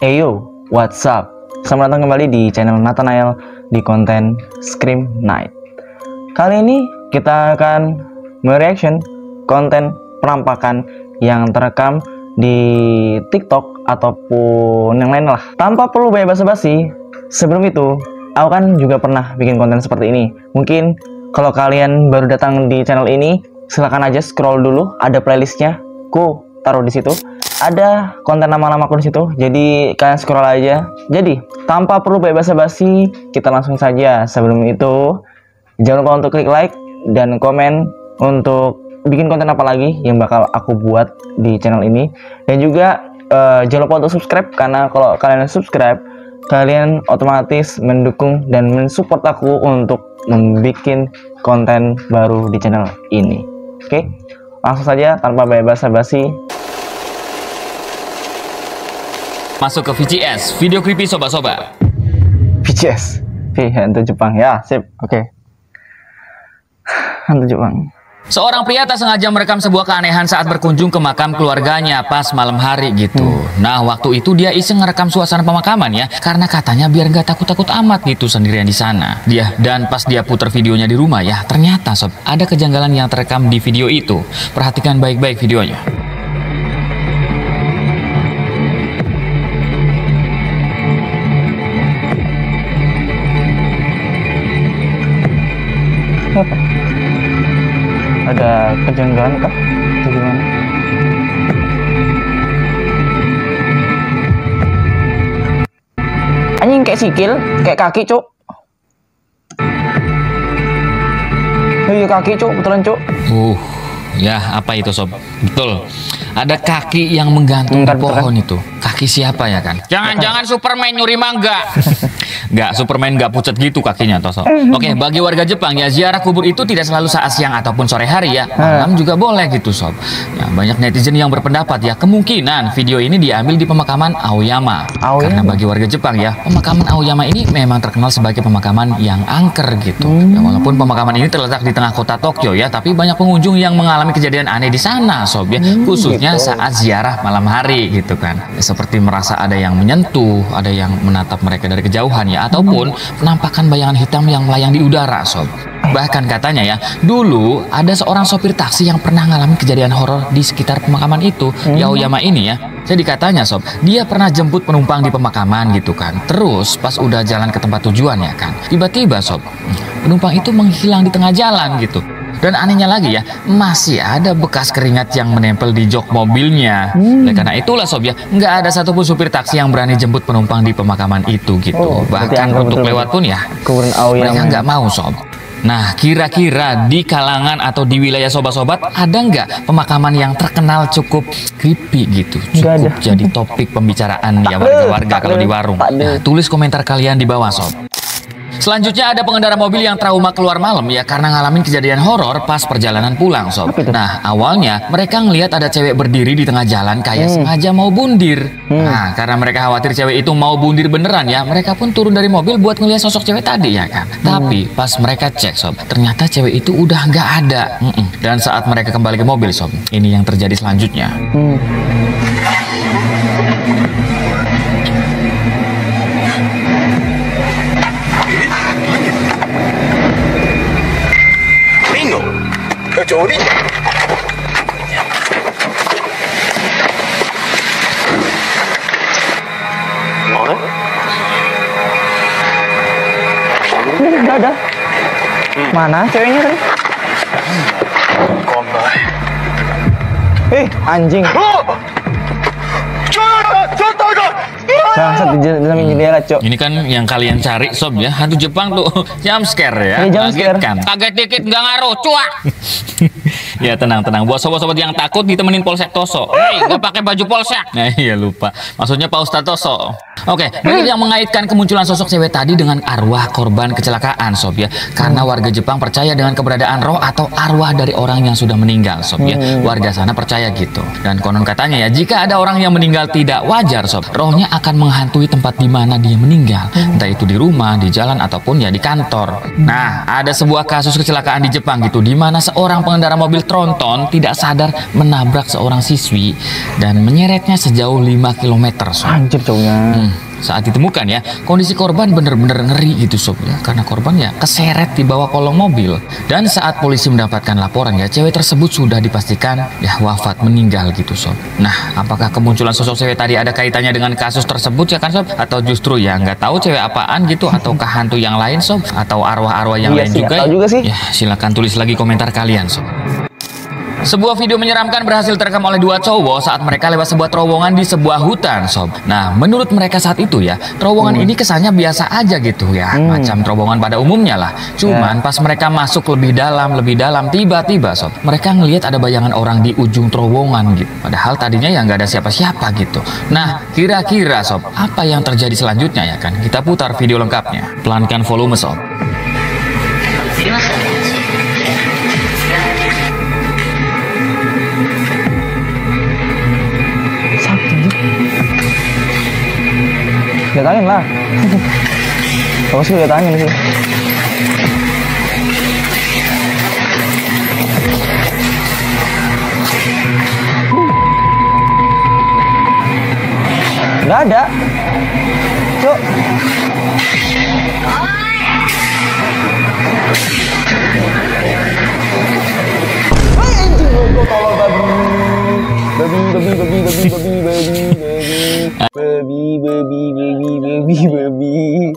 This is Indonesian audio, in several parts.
Eyo, what's up? Selamat datang kembali di channel Nathanael di konten Scream Night. Kali ini kita akan mereaction konten penampakan yang terekam di TikTok ataupun yang lain lah. Tanpa perlu banyak basa-basi, sebelum itu, aku kan juga pernah bikin konten seperti ini. Mungkin kalau kalian baru datang di channel ini, silahkan aja scroll dulu, ada playlistnya. Ku taruh di situ. Ada konten nama-namaku di situ, jadi kalian scroll aja. Jadi tanpa perlu banyak basa-basi, kita langsung saja. Sebelum itu, jangan lupa untuk klik like dan komen untuk bikin konten apa lagi yang bakal aku buat di channel ini. Dan juga jangan lupa untuk subscribe, karena kalau kalian subscribe, kalian otomatis mendukung dan mensupport aku untuk membuat konten baru di channel ini. Oke, langsung saja tanpa banyak basa-basi. Masuk ke VCS, video creepy sobat-sobat. VCS, hantu Jepang ya, sip, oke. Hantu Jepang. Seorang pria tak sengaja merekam sebuah keanehan saat berkunjung ke makam keluarganya pas malam hari gitu. Nah, waktu itu dia iseng ngerekam suasana pemakaman ya, karena katanya biar nggak takut-takut amat gitu sendirian di sana. Dan pas dia putar videonya di rumah ya, ternyata sob, ada kejanggalan yang terekam di video itu. Perhatikan baik-baik videonya. Ada kejanggalan kah? Atau gimana? Anjing kayak sikil, kayak kaki cuk. Iya kaki cuk, betulan cuk. Ya apa itu sob? Betul. Ada kaki yang menggantung di pohon itu. Kaki siapa ya kan? Jangan-jangan Superman nyuri mangga. Nggak, Superman nggak pucat gitu kakinya toso. Oke, bagi warga Jepang ya, ziarah kubur itu tidak selalu saat siang ataupun sore hari ya. Malam juga boleh gitu sob. Ya, banyak netizen yang berpendapat ya, kemungkinan video ini diambil di pemakaman Aoyama. Karena bagi warga Jepang ya, pemakaman Aoyama ini memang terkenal sebagai pemakaman yang angker gitu. Ya, walaupun pemakaman ini terletak di tengah kota Tokyo ya, tapi banyak pengunjung yang mengalami kejadian aneh di sana sob ya. Khususnya saat ziarah malam hari gitu kan. Ya, seperti merasa ada yang menyentuh, ada yang menatap mereka dari kejauhan ya, ataupun penampakan bayangan hitam yang melayang di udara sob. Bahkan katanya ya, dulu ada seorang sopir taksi yang pernah ngalamin kejadian horor di sekitar pemakaman itu, di Aoyama ini ya. Jadi katanya sob, dia pernah jemput penumpang di pemakaman gitu kan. Terus pas udah jalan ke tempat tujuan ya kan, tiba-tiba sob, penumpang itu menghilang di tengah jalan gitu. Dan anehnya lagi ya, masih ada bekas keringat yang menempel di jok mobilnya. Oleh karena itulah sob ya, nggak ada satupun supir taksi yang berani jemput penumpang di pemakaman itu gitu. Bahkan untuk lewat pun ya, mereka nggak mau sob. Nah, kira-kira di kalangan atau di wilayah sobat-sobat ada nggak pemakaman yang terkenal cukup creepy gitu? Cukup jadi topik pembicaraan ya warga-warga kalau di warung. Nah, tulis komentar kalian di bawah sob. Selanjutnya ada pengendara mobil yang trauma keluar malam ya karena ngalamin kejadian horor pas perjalanan pulang sob. Nah, awalnya mereka ngelihat ada cewek berdiri di tengah jalan kayak sengaja mau bundir. Nah, karena mereka khawatir cewek itu mau bundir beneran ya, mereka pun turun dari mobil buat ngelihat sosok cewek tadi ya kan. Tapi pas mereka cek sob, ternyata cewek itu udah nggak ada. Dan saat mereka kembali ke mobil sob, ini yang terjadi selanjutnya. Jody. Udah ada. Mana ceweknya tadi? Anjing. Bangsat di dalam jendela, Cok. Ini kan yang kalian cari sob ya, hantu Jepang tuh jump scare ya. Kaget dikit nggak ngaruh, cuak. Ya tenang. Buat sobat-sobat yang takut ditemenin Polsek Toso. Nggak pakai baju polsek. Nah iya lupa. Maksudnya Pak Ustadz Toso. Oke, banyak yang mengaitkan kemunculan sosok cewek tadi dengan arwah korban kecelakaan sob ya. Karena warga Jepang percaya dengan keberadaan roh atau arwah dari orang yang sudah meninggal sob ya. Warga sana percaya gitu. Dan konon katanya ya, jika ada orang yang meninggal tidak wajar sob, rohnya akan menghantui tempat di mana dia meninggal. Entah itu di rumah, di jalan ataupun ya di kantor. Nah, ada sebuah kasus kecelakaan di Jepang gitu, di mana seorang pengendara mobil tronton tidak sadar menabrak seorang siswi dan menyeretnya sejauh 5 km. Sob. Anjir cowoknya. Saat ditemukan ya, kondisi korban bener-bener ngeri gitu sob ya, karena korban ya keseret di bawah kolong mobil. Dan saat polisi mendapatkan laporan ya, cewek tersebut sudah dipastikan ya wafat, meninggal gitu sob. Nah, apakah kemunculan sosok cewek tadi ada kaitannya dengan kasus tersebut ya kan sob? Atau justru ya nggak tahu cewek apaan gitu, ataukah hantu yang lain sob? Atau arwah-arwah yang lain sih, juga? juga sih. Ya silakan tulis lagi komentar kalian sob. Sebuah video menyeramkan berhasil terekam oleh dua cowok saat mereka lewat sebuah terowongan di sebuah hutan, sob. Nah, menurut mereka saat itu ya, terowongan ini kesannya biasa aja gitu ya, macam terowongan pada umumnya lah. Cuman pas mereka masuk lebih dalam, tiba-tiba sob, mereka ngelihat ada bayangan orang di ujung terowongan gitu. Padahal tadinya ya nggak ada siapa-siapa gitu. Nah, kira-kira sob, apa yang terjadi selanjutnya ya kan? Kita putar video lengkapnya. Pelankan volume sob. Lihat angin lah. Terus lihat angin sih. Nggak ada. Cuk. Baby.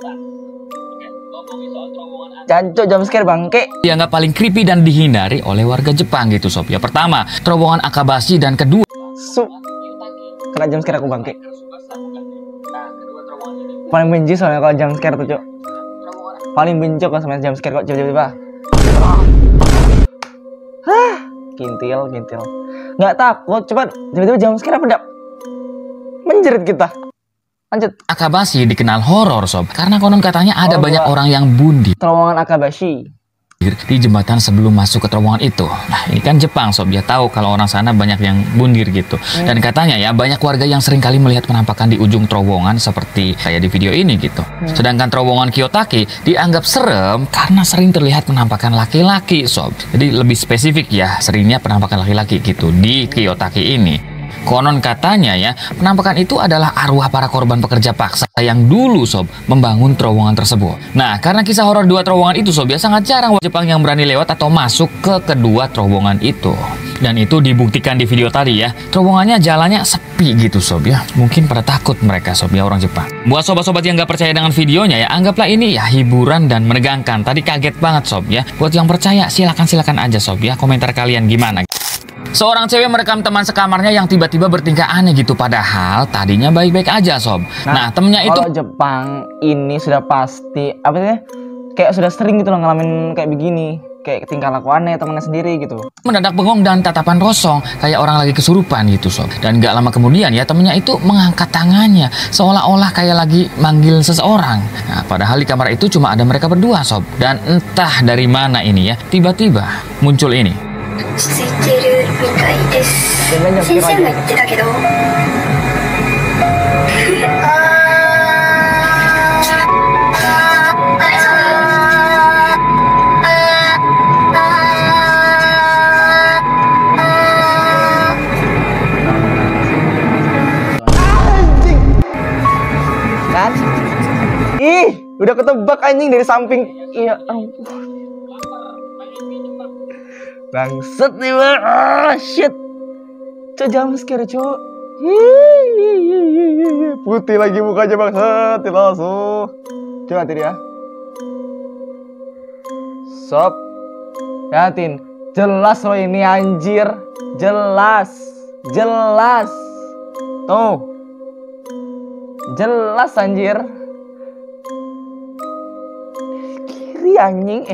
Jancuk jam scare bangke. Dianggap paling creepy dan dihindari oleh warga Jepang gitu sob. Ya pertama, terowongan Akabashi dan kedua kena jam scare aku bangke. Paling benci soalnya kalau jam scare tuh, Cuk. Paling benci kalau sama jam scare kok coba-coba. Hah, kintil. Nggak takut, coba tiba-tiba jam scare apa enggak? Menjerit kita. Lanjut. Akabashi dikenal horor sob, karena konon katanya ada banyak orang yang bundi Terowongan Akabashi di jembatan sebelum masuk ke terowongan itu. Nah, ini kan Jepang sob, dia tahu kalau orang sana banyak yang bundir gitu. Dan katanya ya banyak warga yang sering kali melihat penampakan di ujung terowongan seperti kayak di video ini gitu. Sedangkan terowongan Kiyotaki dianggap serem karena sering terlihat penampakan laki-laki sob. Jadi lebih spesifik ya, seringnya penampakan laki-laki gitu di Kiyotaki ini. Konon katanya ya, penampakan itu adalah arwah para korban pekerja paksa yang dulu sob membangun terowongan tersebut. Nah, karena kisah horor dua terowongan itu sob ya sangat jarang Jepang yang berani lewat atau masuk ke kedua terowongan itu. Dan itu dibuktikan di video tadi ya, terowongannya jalannya sepi gitu sob ya. Mungkin pada takut mereka sob ya orang Jepang. Buat sobat-sobat yang gak percaya dengan videonya ya, anggaplah ini ya hiburan dan menegangkan. Tadi kaget banget sob ya. Buat yang percaya silakan aja sob ya, komentar kalian gimana. Seorang cewek merekam teman sekamarnya yang tiba-tiba bertingkah aneh gitu, padahal tadinya baik-baik aja sob. Nah temennya itu kalau Jepang ini sudah pasti apa sih? Kayak sudah sering gitu loh ngalamin kayak begini, kayak tingkah laku aneh temannya sendiri gitu. Mendadak bengong dan tatapan kosong kayak orang lagi kesurupan gitu sob. Dan gak lama kemudian ya temennya itu mengangkat tangannya seolah-olah kayak lagi manggil seseorang. Nah padahal di kamar itu cuma ada mereka berdua sob. Dan entah dari mana ini ya, tiba-tiba muncul ini. ついてるみたいです。先生も言ってたけど。Kan? Ih, udah ketebak anjing dari samping. Iya ampun. Bangset nih bang, shit. Cok jam scare cok. Putih lagi mukanya bangset, langsung. Coba hati dia. Sob, liatin, jelas loh ini anjir, jelas. Tuh, jelas anjir. Kiri anjing,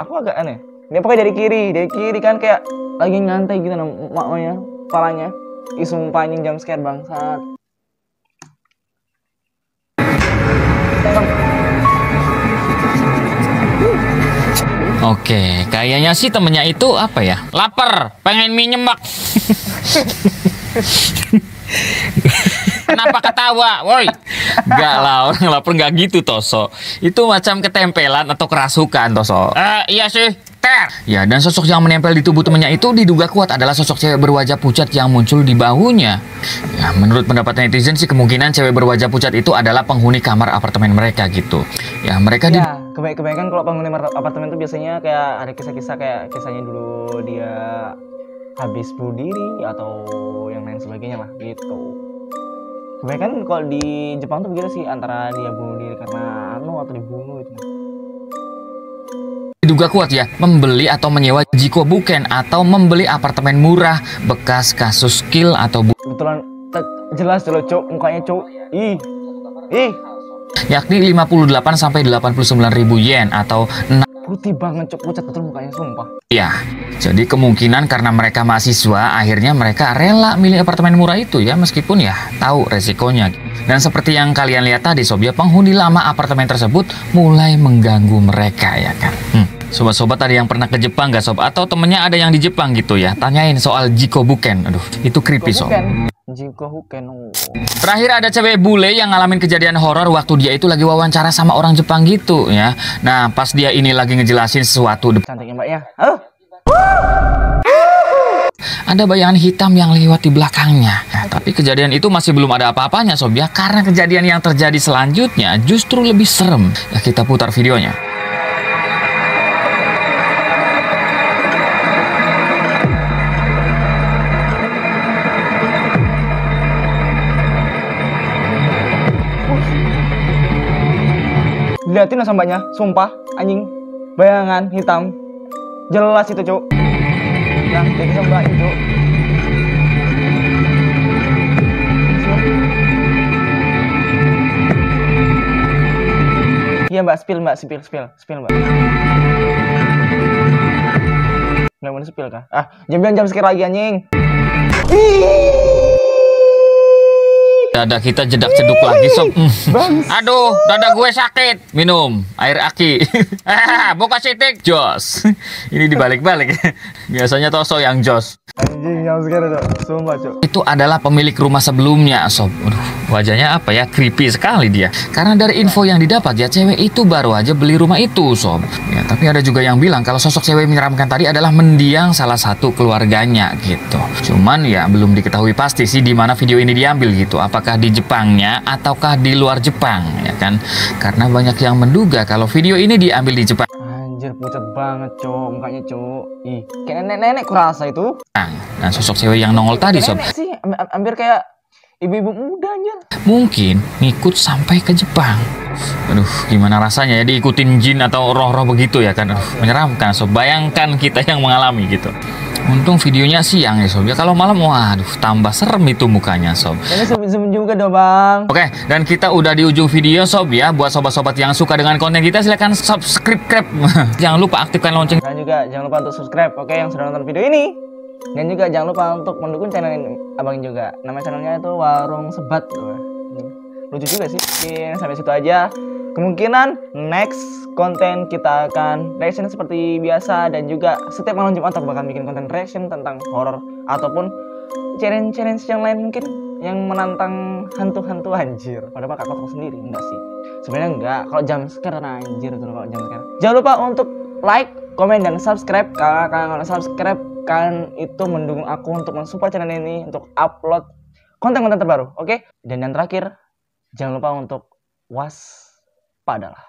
aku agak aneh. Dia pakai dari kiri kan kayak lagi nyantai gitu namanya, kepalanya. Sumpah anjing jam scare bangsat. Oke, kayaknya sih temennya itu apa ya? Lapar, pengen mie nyemak. Kenapa ketawa? Woi. Enggak lah, orang lapar enggak gitu Toso. Itu macam ketempelan atau kerasukan Toso. Iya sih. Ya, dan sosok yang menempel di tubuh temannya itu diduga kuat adalah sosok cewek berwajah pucat yang muncul di bahunya. Ya, menurut pendapat netizen sih kemungkinan cewek berwajah pucat itu adalah penghuni kamar apartemen mereka gitu. Ya, mereka kebanyakan kalau penghuni apartemen itu biasanya kayak ada kisah-kisah kayak kisahnya dulu dia habis bunuh diri atau yang lain sebagainya lah gitu. Kebanyakan kalau di Jepang tuh begitu sih, antara dia bunuh diri karena atau dibunuh itu. Diduga kuat ya membeli atau menyewa jikobuken atau membeli apartemen murah bekas kasus kill atau kebetulan jelas dulu cuk mukanya cuk. Ih. Yakni 58 sampai 89.000 yen atau putih banget cuk, pucat betul mukanya sumpah. Ya, jadi kemungkinan karena mereka mahasiswa akhirnya mereka rela milih apartemen murah itu ya meskipun ya tahu resikonya. Dan seperti yang kalian lihat tadi sob ya, penghuni lama apartemen tersebut mulai mengganggu mereka ya kan. Sobat-sobat ada yang pernah ke Jepang gak sob? Atau temennya ada yang di Jepang gitu ya? Tanyain soal jikobuken. Aduh, itu creepy sob. Jikobuken. Terakhir ada cewek bule yang ngalamin kejadian horor waktu dia itu lagi wawancara sama orang Jepang gitu ya. Nah, pas dia ini lagi ngejelasin sesuatu. Cantiknya mbaknya. Ada bayangan hitam yang lewat di belakangnya. Nah, tapi kejadian itu masih belum ada apa-apanya sob ya. Karena kejadian yang terjadi selanjutnya justru lebih serem. Ya, kita putar videonya. Liatin lah sambanya, sumpah, anjing. Bayangan hitam. Jelas itu, cuk. Nah, jadi sambanya, cuk. Iya, Mbak, spill, Mbak, spill, Mbak. Nggak mau spill kah? Jam sekali lagi, anjing. Dada kita jedak-jeduk lagi sob. Aduh, dada gue sakit. Minum air aki. Buka sitik jos. Ini dibalik-balik. Biasanya Toso yang jos. Anjing yang sekarang tuh, sumpah cok. Itu adalah pemilik rumah sebelumnya sob. Wajahnya apa ya, creepy sekali dia. Karena dari info yang didapat ya, cewek itu baru aja beli rumah itu sob. Ya, tapi ada juga yang bilang kalau sosok cewek menyeramkan tadi adalah mendiang salah satu keluarganya gitu. Cuman ya belum diketahui pasti sih di mana video ini diambil gitu. Apakah di Jepangnya ataukah di luar Jepang ya kan? Karena banyak yang menduga kalau video ini diambil di Jepang. Anjir pucat banget cok, mukanya cok. Ih, kayak nenek-nenek kurasa itu. Nah, sosok cewek yang nongol tadi sob. Nenek sih, hampir kayak ibu-ibu muda anjir. Mungkin ngikut sampai ke Jepang. Aduh, gimana rasanya ya diikutin jin atau roh-roh begitu ya kan? Menyeramkan sob. Bayangkan kita yang mengalami gitu. Untung videonya siang ya sob ya, kalau malam waduh tambah serem itu mukanya sob. Ini zoom juga dong bang. Oke, dan kita udah di ujung video sob ya. Buat sobat-sobat yang suka dengan konten kita silahkan subscribe. Jangan lupa aktifkan lonceng. Dan juga jangan lupa untuk subscribe oke yang sudah nonton video ini. Dan juga jangan lupa untuk mendukung channel ini abang juga. Nama channelnya itu Warung Sebat. Lucu juga sih. Oke, sampai situ aja. Kemungkinan next konten kita akan reaction seperti biasa, dan juga setiap malam Jumat aku bakal bikin konten reaction tentang horor ataupun challenge yang lain mungkin yang menantang hantu-hantu anjir. Padahal kakak kotor sendiri enggak sih? Sebenarnya enggak. Kalau jam sekarang anjir tuh kalau jam sekarang. Jangan lupa untuk like, komen dan subscribe. Kalau subscribe kalian itu mendukung aku untuk mensupport channel ini untuk upload konten-konten terbaru. Oke? Dan yang terakhir, jangan lupa untuk waspadalah.